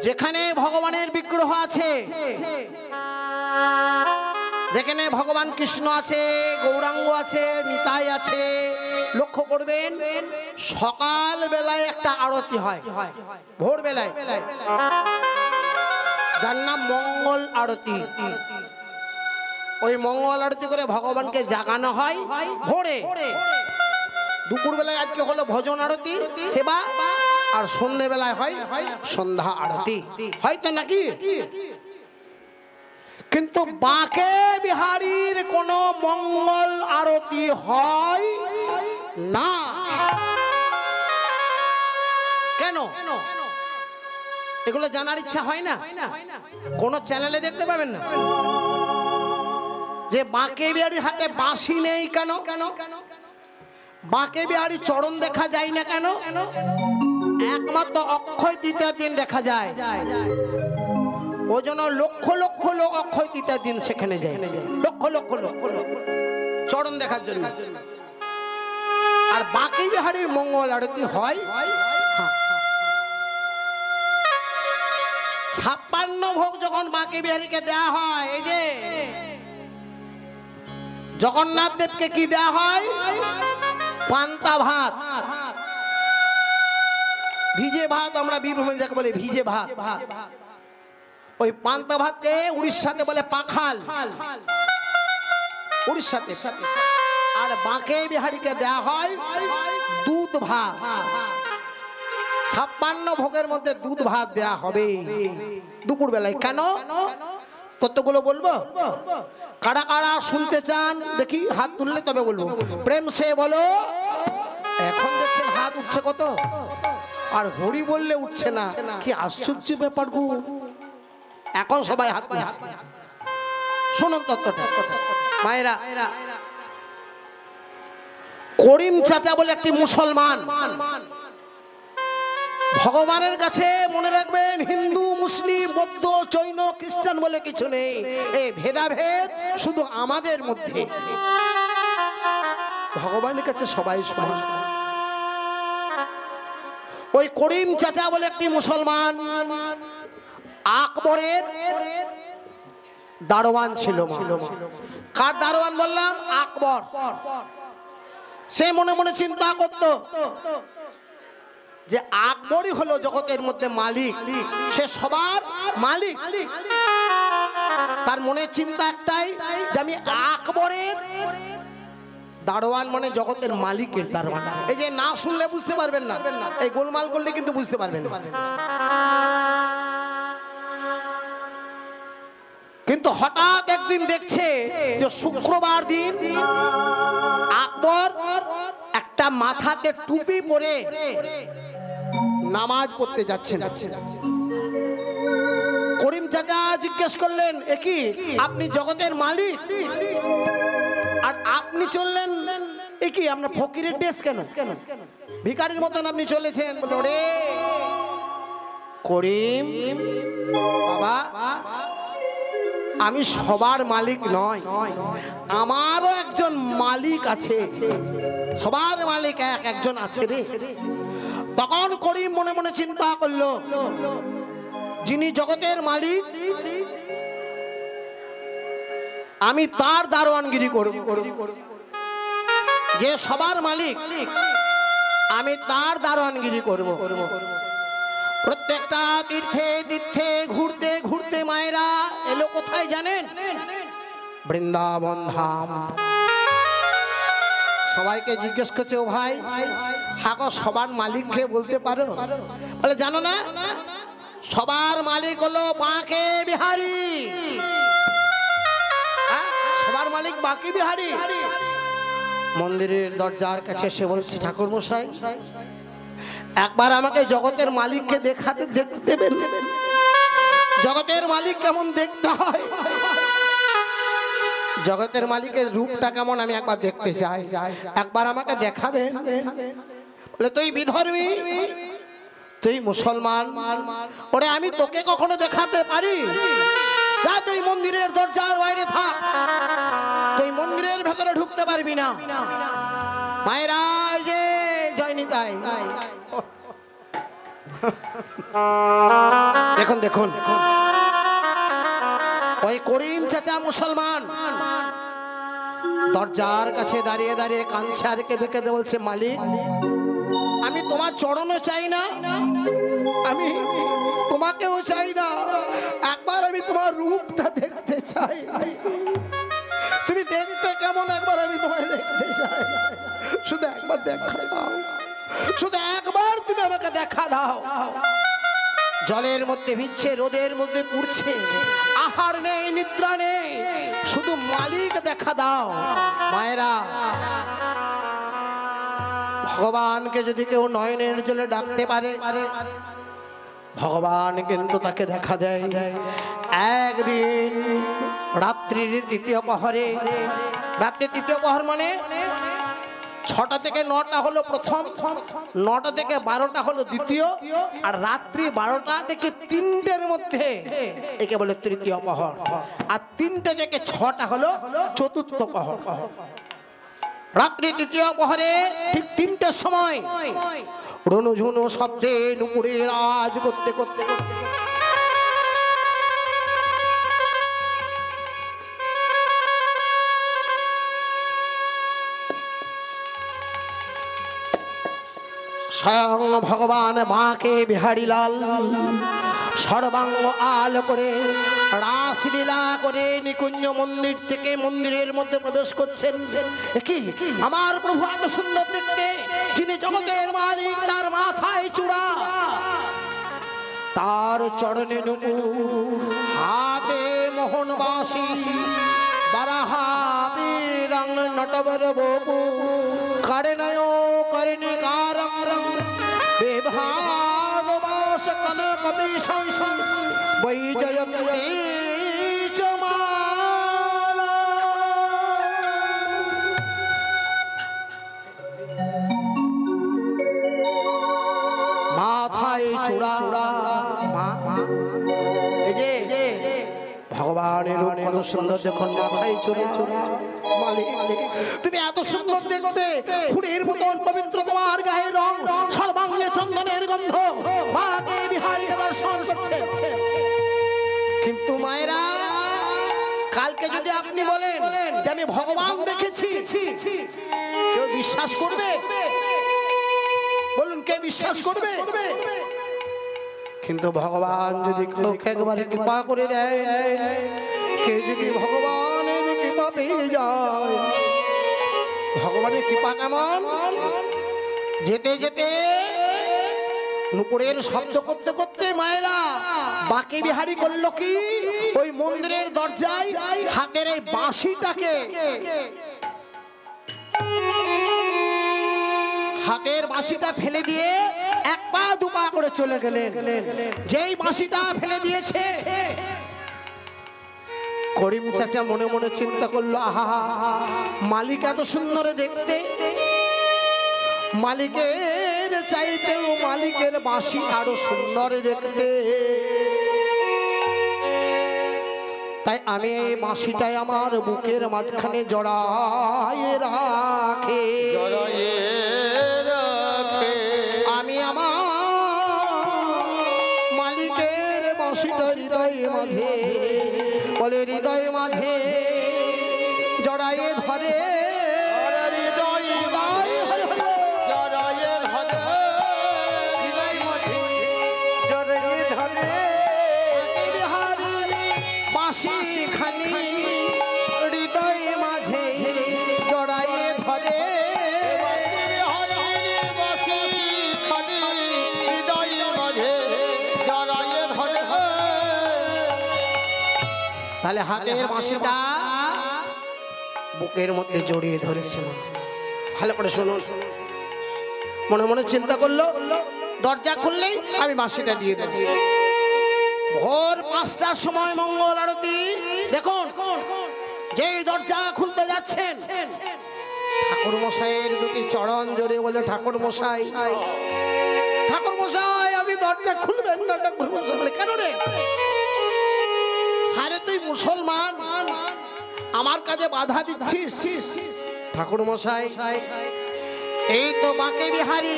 যেখানে ভগবানের বিগ্রহ আছে, যেখানে ভগবান কৃষ্ণ আছে, গৌরাঙ্গ আছে, নিতাই আছে, লক্ষ্য করবেন সকাল বেলায় একটা আরতি হয়, ভোর বেলায়, যার নাম মঙ্গল আরতি। ওই মঙ্গল আরতি করে ভগবানকে জাগানো হয় ভোরে। দুপুর বেলায় আজকে হলো ভজন আরতি সেবা, আর সন্ধ্যে বেলায় হয় সন্ধ্যা আরতি, হয়তো নাকি? কিন্তু বাঁকে বিহারীর কোনো মঙ্গল আরতি হয় না। কেন? এগুলো জানার ইচ্ছা হয় না? কোন চ্যানেলে দেখতে পাবেন না যে বাঁকে বিহারীর হাতে বাঁশি নেই কেন? বাঁকে বিহারীর চরণ দেখা যায় না কেন? একমাত্র অক্ষয় তৃতীয়ার দিন দেখা যায়। ওই জন্য লক্ষ লক্ষ লোক অক্ষয় তৃতীয়ার দিন সেখানে যায়, লক্ষ লক্ষ লোক চরণ দেখার জন্য। আর বাঁকে বিহারীর মঙ্গল আরতি হয় 56 ভোগ যখন বাঁকে বিহারীকে দেয়া হয়। এই যে জগন্নাথ দেবকে কি দেয়া হয়? পান্তা ভাত, ভিজে ভাত, আমরা বীরভূমে যাকে বলে ভিজে ভাত। ওই পান্তা ভাতকে উড়িষ্যাতে বলে পাখাল, উড়িষ্যাতে। আর বাঁকে বিহারীকে দেয়া হয় দুধ ভাত। 56 ভোগের মধ্যে দুধ ভাত দেয়া হবে দুপুর বেলায়। কেন? কতগুলো বলবো? কারা কারা শুনতে চান দেখি হাত তুললে তবে বলবো। প্রেম সে বলো। এখন দেখছেন হাত উঠছে কত, আর হরি বললে উঠছে না। কি আশ্চর্য ব্যাপার গো! এখন সবাই হাত তুলছে। শুনুন তত্ত্বটা মায়েরা। করিম চাচা বলে একটি মুসলমান, ভগবানের কাছে মনে রাখবেন হিন্দু, মুসলিম, বৌদ্ধ, জৈন, খ্রিস্টান বলে কিছু নেই। এই ভেদাভেদ শুধু আমাদের মধ্যে। ভগবানের কাছে সবাই সমান। ওই করিম চাচা বলে একটি মুসলমান আকবরের দারোয়ান ছিল। কার দারোয়ান বললাম? আকবর। সে মনে মনে চিন্তা করত যে আকবরই হলো জগতের মধ্যে মালিক, সে সবার মালিক। তার মনে চিন্তা একটাই যে আমি আকবরের দারোয়ান, মানে জগতের মালিকের দারোয়ান। এই যে না শুনলে বুঝতে পারবেন না, এই গোলমাল করলে কিন্তু বুঝতে পারবেন না। কিন্তু হঠাৎ একদিন দেখছে যে শুক্রবার দিন আকবর একটা মাথাতে টুপি পরে নামাজ পড়তে যাচ্ছেন। করিম চাচা জিজ্ঞেস করলেন, এ কি আপনি জগতের মালিক আর আপনি চললেন, এ কি আপনার ফকিরের ড্রেস কেন? ভিখারির মতন আপনি চলেছেন। রে করিম বাবা, আমি সবার মালিক নয়, আমারও একজন মালিক আছে। সবার মালিক একজন আছে রে। তখন করিম মনে মনে চিন্তা করলো, যিনি জগতের মালিক আমি তার দারোয়ানগিরি করব। যে সবার মালিক আমি তার দারোয়ানগিরি করব। প্রত্যেকটা তীর্থে তীর্থে ঘুরতে ঘুরতে মায়েরা এলো কোথায় জানেন? বৃন্দাবন ধাম। সবাইকে জিজ্ঞেস করছে, ও ভাই হাগো সবার মালিক কে বলতে পারো? বলে জানো না, সবার মালিক হলো বাঁকে বিহারী। সবার মালিক বাঁকে বিহারী। মন্দিরের দরজার কাছে সে বলছে, ঠাকুর মশাই একবার আমাকে জগতের মালিককে দেখতে দেবেন? জগতের মালিক কেমন দেখতে হয়, জগতের মালিকের রূপটা কেমন আমি একবার দেখতে চাই, একবার আমাকে দেখাবেন? বলে তুই বিধর্মী, তুই মুসলমান, ওরে আমি তোকে কখনো দেখাতে পারি? যা তুই মন্দিরের দরজার বাইরে থাক, তুই মন্দিরের ভেতরে ঢুকতে পারবি না। মায়েরা এই যে জয়নিতাই, দেখুন দেখুন ওই করিম চাচা মুসলমান দরজার কাছে দাঁড়িয়ে দাঁড়িয়ে কাঁদছে আর কেঁদে কেঁদে বলছে, মালিক আমি তোমার চরণও চাই না, আমি তোমাকেও চাই না, একবার আমি তোমার রূপটা দেখতে চাই, তুমি দেখতে কেমন একবার আমি তোমায় দেখতে চাই, শুধু একবার দেখা দাও, শুধু একবার তুমি আমাকে দেখা দাও। জলের মধ্যে ভিজছে, রোদের মধ্যে পুড়ছে, আহার নেই নিদ্রা নেই, শুধু মালিক দেখা দাও। মায়েরা ভগবানকে যদি কেউ নয়নের জলে ডাকতে পারে, ভগবান কিন্তু তাকে দেখা দেয়। একদিন রাত্রির তৃতীয় প্রহরে, রাত্রির তৃতীয় প্রহর মানে 6টা থেকে 9টা হলো প্রথম, 9টা থেকে 12টা হলো দ্বিতীয়, আর রাত্রি 12টা থেকে 3টের মধ্যে একে বলে তৃতীয় প্রহর, আর 3টে থেকে 6টা হলো চতুর্থ প্রহর। রাত্রি তৃতীয় প্রহরে ঠিক 3টের সময় রণঝুনো শব্দে নুপুরের আওয়াজ করতে করতে করতে স্বয়ং ভগবান বাঁকে বিহারী লাল সর্বাঙ্গ আল করে রাসলীলা করে নিকুঞ্জ মন্দির থেকে মন্দিরের মধ্যে প্রবেশ করছেন। কি আমার প্রভু এত সুন্দর দেখতে, যিনি জগতের মালিক, তার মাথায় চূড়া, তার চরণে নুপুর, হাতে মোহনবাসী, বারাহাতে রং নটবর ববু, করণয় কর্ণিকার বিভাগ বাস কনক বিশং বৈজয়ন্তী চমালা। মাথায় চূড়া, এই যে ভগবানের রূপ কত সুন্দর, দেখুন মাথায় চূড়া। মালিক তুমি এত সুন্দর দেখতে, ফুলের মতন পবিত্র তোমার গায়ের রং, সর্বাঙ্গে চন্দনের গন্ধ, মাকে বিহারীকে দর্শন করছে। কিন্তু মায়েরা কালকে যদি আপনি বলেন যে আমি ভগবান দেখেছি, কেউ বিশ্বাস করবে? বলুন কে বিশ্বাস করবে? কিন্তু ভগবান যদি কাউকে একবারে কৃপা করে দেয়, কে যদি ভগবানের কৃপা পেয়ে যায়, ভগবানের কৃপা কেমন, যেতে যেতে নুপুরের শব্দ করতে করতে মায়েরা বাঁকে বিহারী করলো কি, ওই মন্দিরের দরজায় হাতের এই বাঁশিটাকে, হাতের বাঁশিটা ফেলে দিয়ে 1 পা 2 পা করে চলে গেলেন। যেই বাঁশিটা ফেলে দিয়েছে, করিম চাচা মনে মনে চিন্তা করলো, আহা মালিক এত সুন্দর দেখতে, মালিকের চাইতেও মালিকের বাঁশি আরো সুন্দর দেখতে, তাই আমি এই বাঁশিটাই আমার বুকের মাঝখানে জড়ায় রাখে, আমি আমার মালিকের বাঁশিটা হৃদয় মাঝে, বলে হৃদয় মাঝে জড়ায়ে ধরে, বাঁশি খানি হৃদয় মাঝে জড়ায়ে ধরে, তাহলে হাতের বাঁশিটা বুকের মধ্যে জড়িয়ে ধরেছে। ভালো করে শুনুন, মনে মনে চিন্তা করলো, দরজা খুললেই আমি বাঁশিটা দিয়ে দেব। ভোর 5টার সময় মঙ্গল আরতি, দেখুন যেই দরজা খুলতে যাচ্ছেন, ঠাকুর মশাইয়ের 2টি চরণ জড়িয়ে বলে, ঠাকুর মশাই, ঠাকুর মশাই আপনি দরজা খুলবেন না? ঠাকুর মশাই বলে, কেন রে? আরে তুই মুসলমান, আমার কাজে বাধা দিচ্ছিস? ঠাকুর মশাই, এই তো বাঁকে বিহারী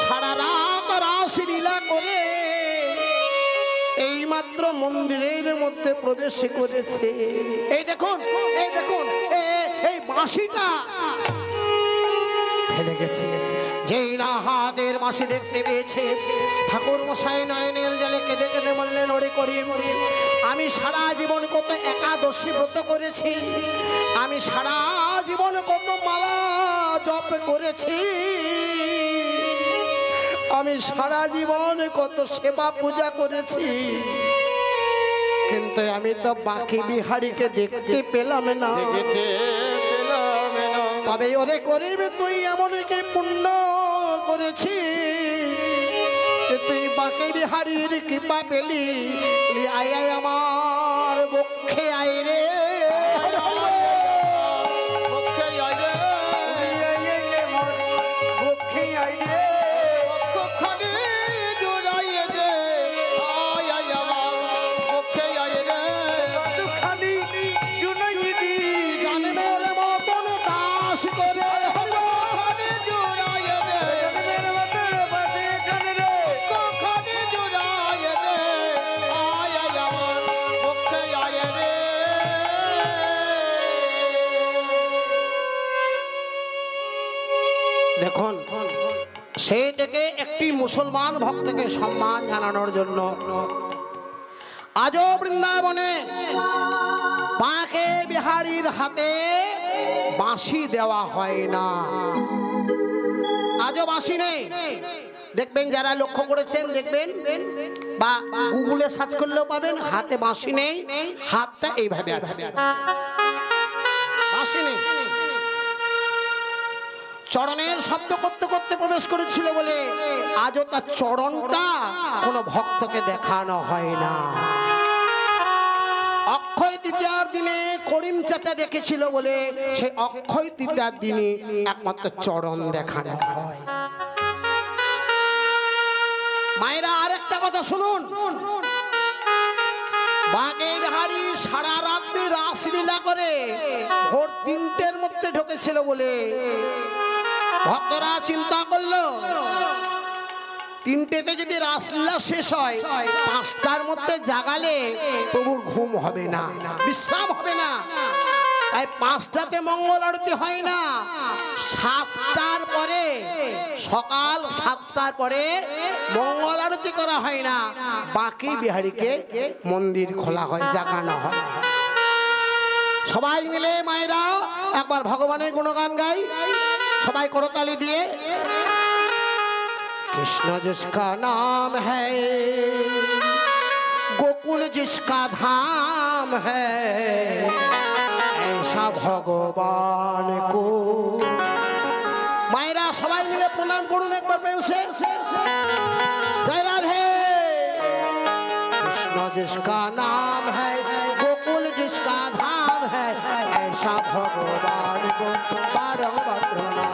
সারা রাত রাসলীলা করে এই মাত্র মন্দিরের মধ্যে প্রবেশ করেছে। এই দেখুন, এই দেখুন, এই বাঁশিটা ফেলে গেছে। যেই না হাতের বাঁশি দেখতে পেয়েছে, ঠাকুর মশাই নয়নের জলে কেঁদে কেঁদে বললেন, ওরে করি, আমি সারা জীবন কত একাদশী ব্রত করেছি, আমি সারা জীবন কত মালা জপ করেছি, আমি সারা জীবন কত সেবা পূজা করেছি, কিন্তু আমি তো বাঁকে বিহারীকে দেখতে পেলাম না। তবে ওরে করিবে তুই এমন কি পুণ্য করেছি, তুই বাঁকে বিহারীর কৃপা পেলি, আয় আয় আমার বক্ষে আয় রে, দেখুন সেই থেকে একটি মুসলমান ভক্তকে সম্মান জানানোর জন্য আজও বৃন্দাবনে বাঁকে বিহারীর হাতে বাঁশি দেওয়া হয় না। আজও বাঁশি নেই। দেখবেন যারা লক্ষ্য করেছেন, দেখবেন বা গুগলে সার্চ করলেও পাবেন, হাতে বাঁশি নেই, হাতটা এইভাবে আছে, বাঁশি নেই। চরণের শব্দ করতে করতে প্রবেশ করেছিল বলে আজও তার চরণটা কোনো ভক্তকে দেখানো হয় না। অক্ষয় তৃতীয়ার দিনে করিম চাচা দেখেছিল বলে সেই অক্ষয় তৃতীয়ার দিনে একমাত্র চরণ দেখানো হয়। মায়েরা আরেকটা কথা শুনুন, বাঁকে বিহারী সারা রাত্রি রাসলীলা করে ভোর 3টের মধ্যে ঢুকেছিল বলে ভক্তরা চিন্তা করলো 3টেতে যদি রাসলীলা শেষ হয় 5টার মধ্যে জাগালে প্রভুর ঘুম হবে না, বিশ্রাম হবে না, তাই 5টাতে মঙ্গল আরতি হয় না, 7টার পরে, সকাল 7টার পরে মঙ্গল আরতি করা হয় না, বাঁকে বিহারীকে মন্দির খোলা হয়, জাগানো হয়। সবাই মিলে মায়েরা একবার ভগবানের গুণগান গাই, সবাই করতালি দিয়ে। कृष्ण जिसका नाम है, गोकुल जिसका धाम है, ऐसा भगवान को। मायरा सबाई मिले प्रणाम करुन एक बार प्रेम से, जय राधे। कृष्ण जिसका नाम है, गोकुल जिसका धाम है, ऐसा भगवान को बारंबार प्रणाम।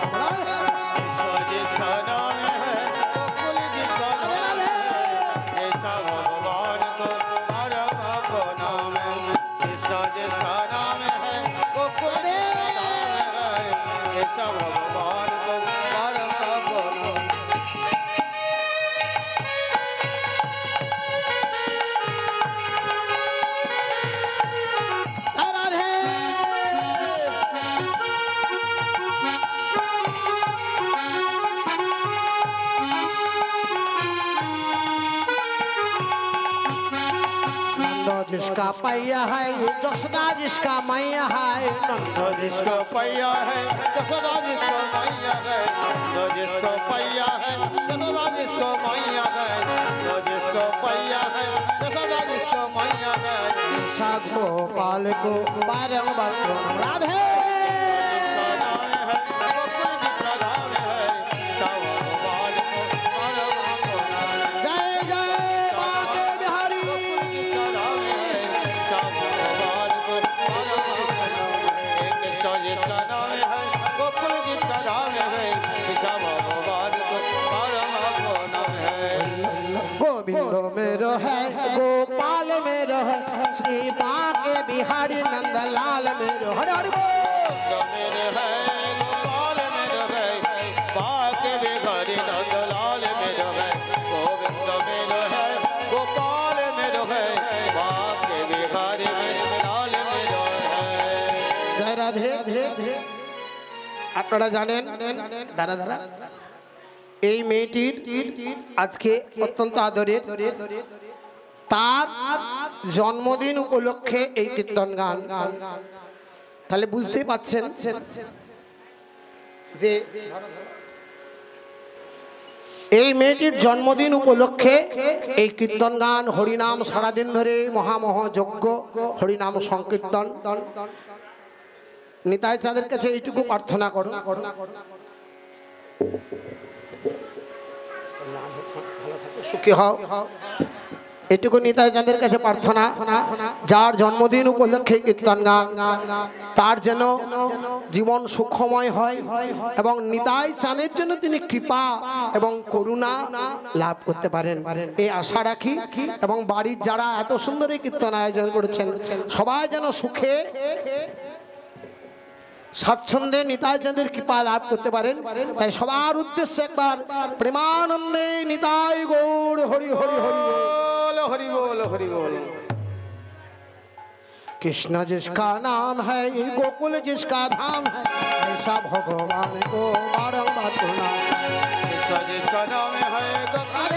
जिसका पैया है जसोदा जिसका मैया है, नंद जिसका पैया है जसोदा जिसका मैया है, नंद जिसका पैया है जसोदा जिसका मैया है, नंद जिसका पैया है जसोदा जिसका मैया है, साध गोपाल को बारंबार प्रणाम। राधे गोविंद मेरो है, गोपाल मेरो है, श्री बांके बिहारी नंद लाल मेरो हरे हरे बोल। मेरे है गोपाल मेरो है बाके बिहारी नंद लाल मेरो है गोविंद मेरो है गोपाल मेरो है बाके बिहारी लाल मेरो है। जय राधे। আপনারা জানেন দাঁড়া দাঁড়া এই মেয়েটির আজকে অত্যন্ত আদরের তার জন্মদিন উপলক্ষে এই কীর্তন গান। তাহলে বুঝতেই পাচ্ছেন যে এই মেয়েটির জন্মদিন উপলক্ষে এই কীর্তন গান হরিনাম সারাদিন ধরে মহামহ যজ্ঞ হরিনাম সংকীর্তন। নিতাই চাঁদের কাছে এইটুকু প্রার্থনা করো সুখী হও। এটুকু নিতাই চাঁদের কাছে প্রার্থনা যার জন্মদিন উপলক্ষে কীর্তন গান তার যেন জীবন সুখময় হয় এবং নিতাই চাঁদের জন্য তিনি কৃপা এবং করুণা লাভ করতে পারেন এই আশা রাখি। এবং বাড়ির যারা এত সুন্দর এই কীর্তন আয়োজন করেছেন সবাই যেন সুখে স্বাচ্ছন্দ্যে নিতাই চাঁদের কৃপা লাভ করতে পারেন। তাই সবার উদ্দেশ্যে একবার প্রেমানন্দে নিতাই গৌর হরি হরি হরি बोल हरि बोल हरि बोल। कृष्ण जिसका नाम है गोकुल जिसका धाम है ऐसा भगवान को बारंबार प्रणाम। कृष्ण जिसका नाम है गोकुल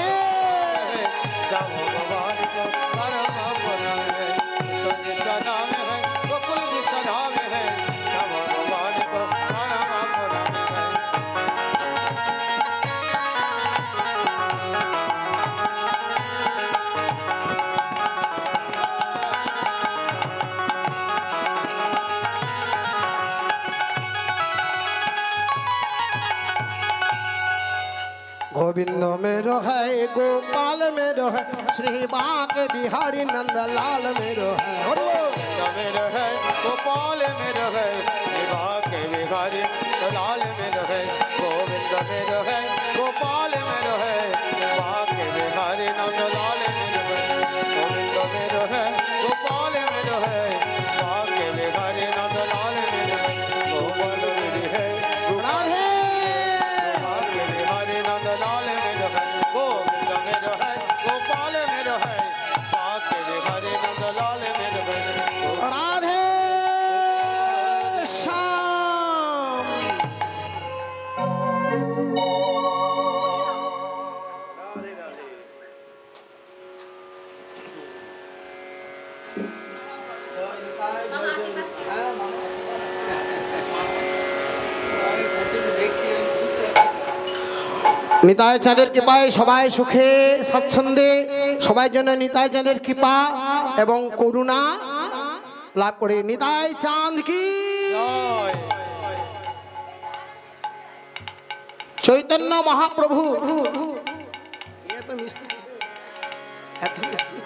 जब भगवान को बारंबार प्रणाम है। कृष्ण जिसका नाम है गोकुल जिसका धाम है जब भगवान को बारंबार प्रणाम है। गोविंद मेरो है गोपाल मेरो है श्री बाके बिहारी नंद लाल मेरो है। गोविंद मेरो है गोपाल मेरो है के बिहारी लाल मेरो है। गोविंद मेरो है गोपाल मेरो है के बिहारी नंद लाल मेरो है। गोविंद मेरो है गोपाल मेरो है के बिहारी नंद लाल मेरो है। गोपाल मेरी है राधे के बिहारी नंद लाल मेरो है। गोविंद मेरो है गोपाल मेरो है के बिहारी नंद लाल मेरो है। राधे श्याम। নিতাই চাঁদের কৃপায় সবাই সুখে স্বাচ্ছন্দ্যে সবাই জন্য নিতাই চাঁদের কৃপা এবং করুণা লাভ করে। নিতাই চাঁদ কি জয়। চৈতন্য মহাপ্রভু এত মিষ্টি এত মিষ্টি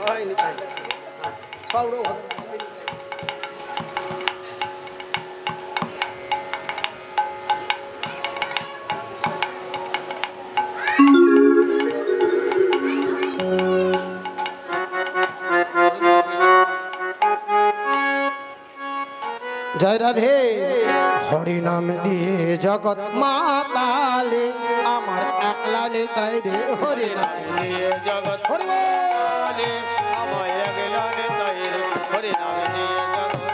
জয় নিতাই সৌর জয় রাধে। হরি নাম দিয়ে জগৎ মাতালে আমার একলা নিতাই রে হরি নাম দিয়ে জগৎ হরি বল। মাতালে আমায় একলা নিতাই রে। হরি নাম দিয়ে জগৎ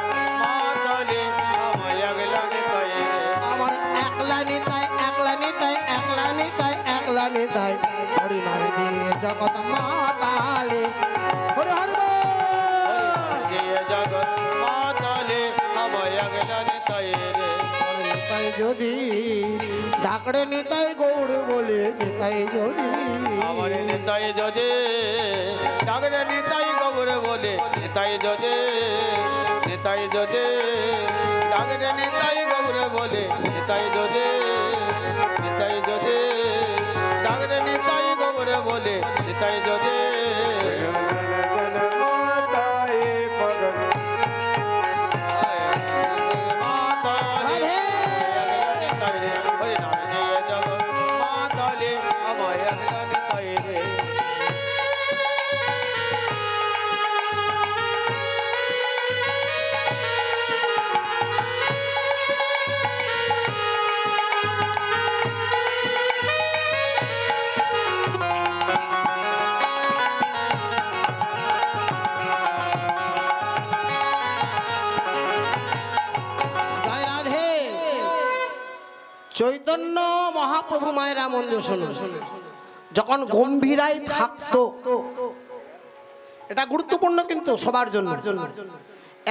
মাতালে আমায় একলা নিতাই রে। আমার একলা নিতাই একলা নিতাই একলা নিতাই একলা নিতাই হরি নাম দিয়ে জগৎ মাতালে হরি হরি বল। দিয়ে জগৎ মাতালে আমায় একলা নিতাই রে। নিতাই যদি ডাকড়ে নিতাই গৌর বলে নিতাই যদি আমার নিতাই যদি ডাকরে নিতাই গৌর বলে নিতাই যদি নিতাই যদি ডাকরে নিতাই গৌর বলে নিতাই যদি নিতাই যদি ডাকরে নিতাই গৌর বলে নিতাই যদি চৈতন্য মহাপ্রভু মায়েরা মন্দির শুনুন, যখন গম্ভীরায় থাকতো, এটা গুরুত্বপূর্ণ কিন্তু সবার জন্য,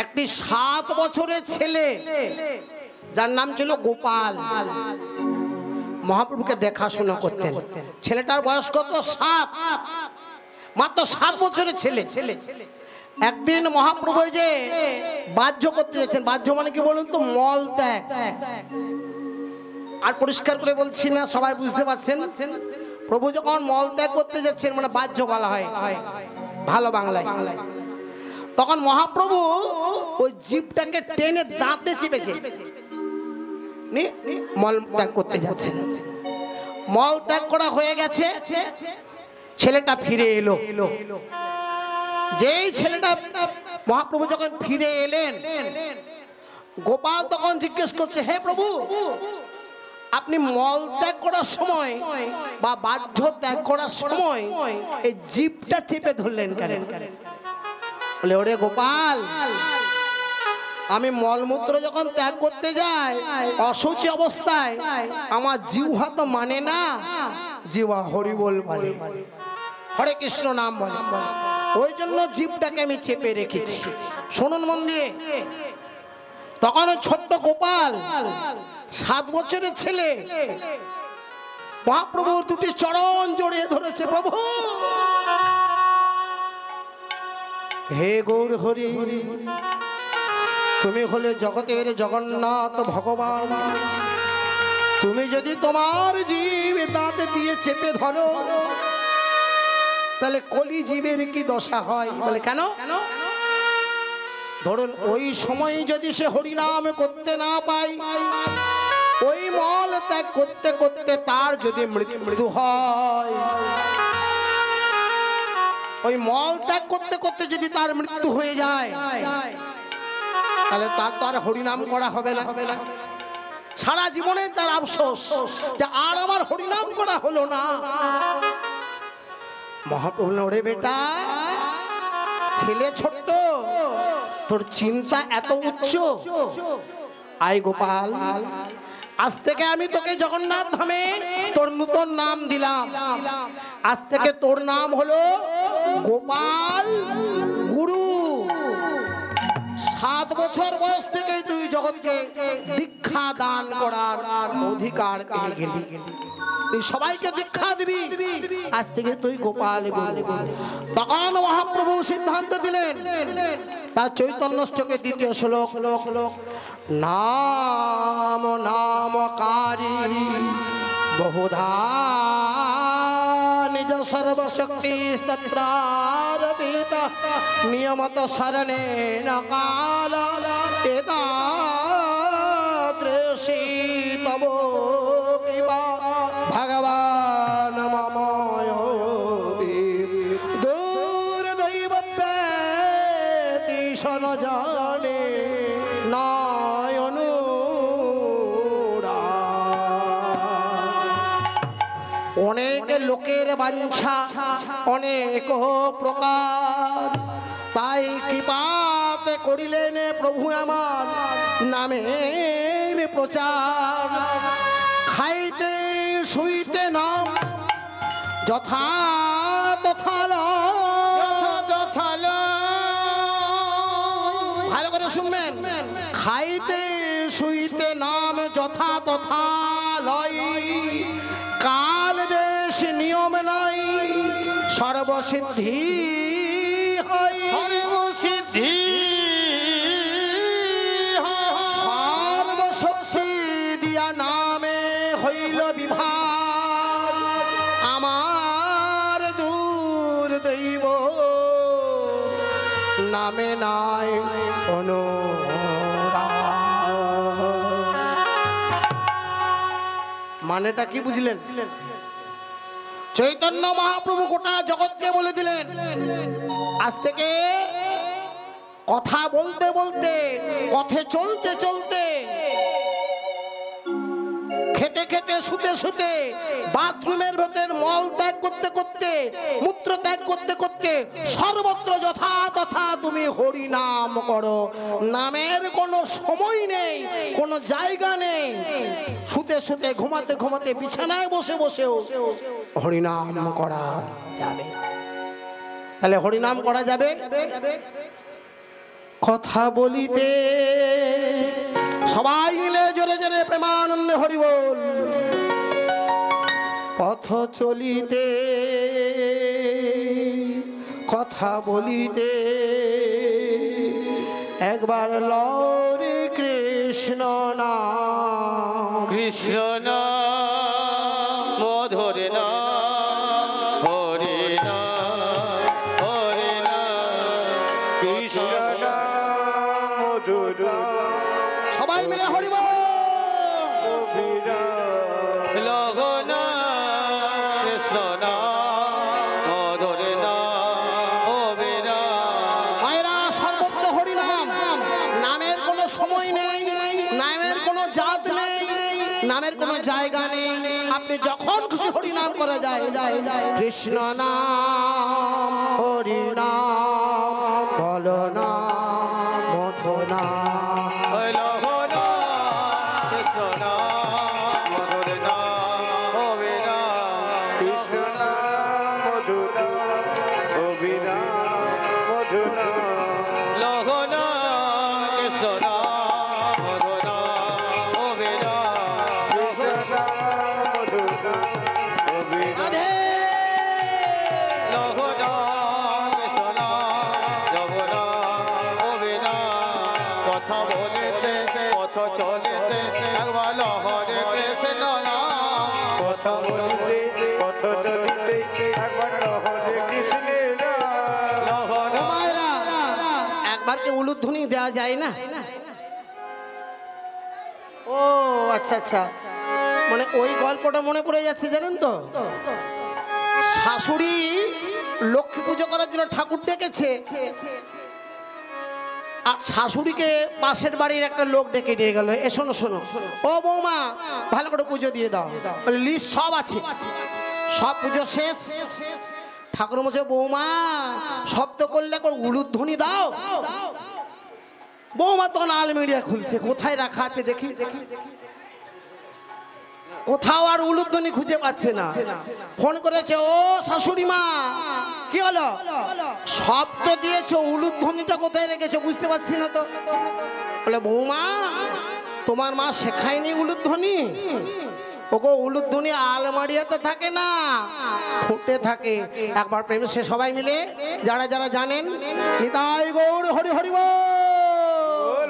একটি 7 বছরের ছেলে যার নাম ছিল গোপাল মহাপ্রভুকে দেখাশোনা করতেন। ছেলেটার বয়স কত? 7, মাত্র 7 বছরের ছেলে। একদিন মহাপ্রভু যে বাহ্য করতে যাচ্ছেন, বাহ্য মানে কি বলুন তো? মল ত্যাগ। আর পরিষ্কার করে বলছি না, সবাই বুঝতে পারছেন। প্রভু যখন মল ত্যাগ করতে যাচ্ছেন, মানে বাহ্য বলা হয় ভালো বাংলায়, তখন মহাপ্রভু ওই জিভটাকে টেনে দাঁতে চেপেছে, মল ত্যাগ করতে যাচ্ছেন। মল ত্যাগ করা হয়ে গেছে, ছেলেটা ফিরে এলো। যেই ছেলেটা মহাপ্রভু যখন ফিরে এলেন, গোপাল তখন জিজ্ঞেস করছে, হে প্রভু, আপনি মল ত্যাগ করার সময় বা বাহ্য ত্যাগ করার সময় এই জিভটা চেপে ধরলেন কেন? বলে, ওরে গোপাল, আমি মলমূত্র যখন ত্যাগ করতে যাই অসুচি অবস্থায়, আমার জিহ্বা তো মানে না, জিহ্বা হরি বল বলে, হরে কৃষ্ণ নাম বলে, ওই জন্য জিভটাকে আমি চেপে রেখেছি। শুনুন মন দিয়ে, তখন ওই ছোট্ট গোপাল 7 বছরের ছেলে মহাপ্রভুর দুটি চরণ জড়িয়ে ধরেছে। প্রভু, হে গৌর হরি, তুমি হলে জগতের জগন্নাথ ভগবান, তুমি যদি তোমার জীব দাঁতে দিয়ে চেপে ধরো, তাহলে কলি জীবের কি দশা হয়? বলে, কেন? ধরুন ওই সময় যদি সে হরিনাম করতে না পায়, ওই মল ত্যাগ করতে করতে তার যদি মৃত্যু হয়, ওই মল ত্যাগ করতে করতে যদি তার মৃত্যু হয়ে যায়, তাহলে তার তো আর হরিনাম করা হবে না। সারা জীবনে তার আফসোস যে আর আমার হরিনাম করা হলো না। মহাপ্রভু, ওরে বেটা, ছেলে ছোট্ট, তোর চিন্তা এত উচ্চ। আয় গোপাল, আজ থেকে আমি তোকে জগন্নাথ ধামে তোর নতুন নাম দিলাম। আজ থেকে তোর নাম হলো গোপাল গুরু। 7 বছর বয়স থেকে তুই জগৎকে দীক্ষা দান করার অধিকার পেয়ে গেলি, তুই সবাইকে দীক্ষা দিবি। আজ থেকে তুই গোপাল গুরু। তখন মহাপ্রভু সিদ্ধান্ত দিলেন, তার চৈতন্যষ্টকে 2য় শ্লোক, নাম নামকারী বহুধা নিজ সর্বশক্তি তত্রারবিত নিয়মত শরণে কাল এতাদৃশী তব কৃপা ভগবান মময় দূর দৈব প্রেতিশন জানে অনেক লোকের বাঞ্ছা অনেক প্রকার, তাই কৃপাতে করিলেন প্রভু আমার নামের প্রচার। খাইতে শুইতে নাম যথা তথা ভালো করে শুনবেন, খাইতে শুইতে নাম যথা তথা লয়, কাল দেশ নিয়ম নাই সর্বসিদ্ধি হয়। সর্বসিদ্ধি সর্বশক্তি দিয়া নামে হইল বিভাগ, আমার দূর দৈব নামে নাই অনুরাগ। মানেটা কি বুঝলেন? চৈতন্য মহাপ্রভু গোটা জগৎকে বলে দিলেন, আজ থেকে কথা বলতে বলতে, পথে চলতে চলতে, খেতে খেটে শুতে শুতে বাথরুমের ভেতর মল ত্যাগ করতে করতে মূত্র ত্যাগ করতে করতে সর্বত্র যথা তথা তুমি হরি নাম করো। নামের কোনো সময় নেই, কোনো জায়গা নেই। শুতে শুতে ঘুমাতে ঘুমাতে বিছানায় বসে বসেও হরিনাম করা যাবে। তাহলে হরিনাম করা যাবে। কথা বলিতে সবাই মিলে জোরে জোরে প্রেমানন্দে হরি বল। পথ চলিতে কথা বলিতে একবার লরে কৃষ্ণ নাম। কৃষ্ণ নাম মধুর নাম, হরি নাম হরি নাম, কৃষ্ণ নাম মধুর নাম, সবাই মিলে হরি বল। লগনা কৃষ্ণ নাম মধুর নাম, মায়েরা সর্বত্র হরি নাম। নামের কোনো সময় নেই, নামের কোনো জাত নেই, নামের কোনো জায়গা নেই। আপনি যখন খুশি হরি নাম করা যায়। কৃষ্ণ নাম হরি নাম বলো না মধু নাম। লগনা কৃষ্ণ নাম মধুর নাম, কৃষ্ণ নাম মধুর নাম, লগনা কৃষ্ণ নাম মধুর নাম, রাধে। কথা বলিতে পথ চলিতে একবার লহরে কৃষ্ণ নাম, কথা বলিতে পথ চলিতে একবার লহরে কৃষ্ণের নাম, ও মায়েরা, একবার কে উলুধ্বনি দেওয়া যায় না? ও আচ্ছা আচ্ছা, মানে ওই গল্পটা মনে পড়ে যাচ্ছে জানেন তো। শাশুড়ি লক্ষ্মী পুজো করার জন্য ঠাকুর ডেকেছে, আর শাশুড়িকে পাশের বাড়ির একটা লোক ডেকে নিয়ে গেল। এ শোনো শোনো, ও বৌমা ভালো করে পুজো দিয়ে দাও, লিস্ট সব আছে, সব পুজো শেষ। ঠাকুর মশাই বৌমা শব্দ করলে একবার উলুধ্বনি দাও। বৌমা তখন আলমিরিয়া খুলছে, কোথায় রাখা আছে দেখি দেখি, কোথাও আর উলুধ্বনি খুঁজে পাচ্ছে না। ফোন করেছে, ও শাশুড়ি মা কি হলো, শব্দ দিয়েছো উলুধ্বনিটা কোথায় রেখেছো বুঝতে পারছি না তো। বলে বৌমা তোমার মা শেখায়নি উলুধ্বনি? ওগো উলুধ্বনি আলমারিয়াতে থাকে না, ফুটে থাকে। একবার প্রেম সে সবাই মিলে যারা যারা জানেন নিতাই গৌর হরি হরি বল।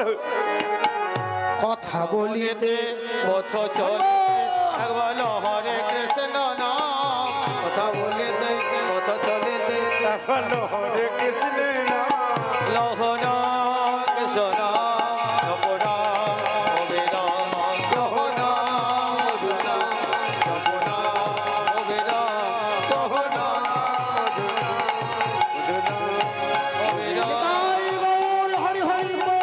কথা বলিতে পথ চলিতে একবার লহরে কৃষ্ণ নাম, কথা বলিতে পথ চলিতে একবার লহরে কৃষ্ণের নাম, লগনা কৃষ্ণ নাম লগনা অবিরাম, লগনা মধুর নাম, লগনা অবিরাম, লগনা মধুর নাম, অবিরাম নিতাই গৌর হরি হরি বল।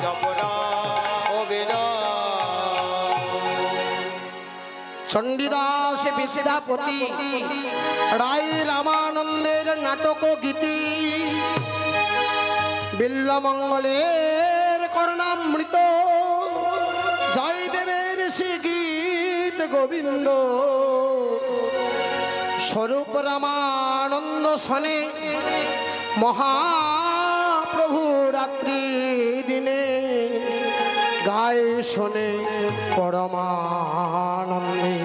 লগনা অবিরাম। চণ্ডীদাস বিদ্যাপতি রায় রামানন্দের নাটক গীতি, বিল্লমঙ্গলের করুণামৃত, জয়দেবের শ্রী গীত গোবিন্দ, স্বরূপ রামানন্দ শনে মহাপ্রভু রাত্রি দিনে গায়ে শোনে পরমানন্দে।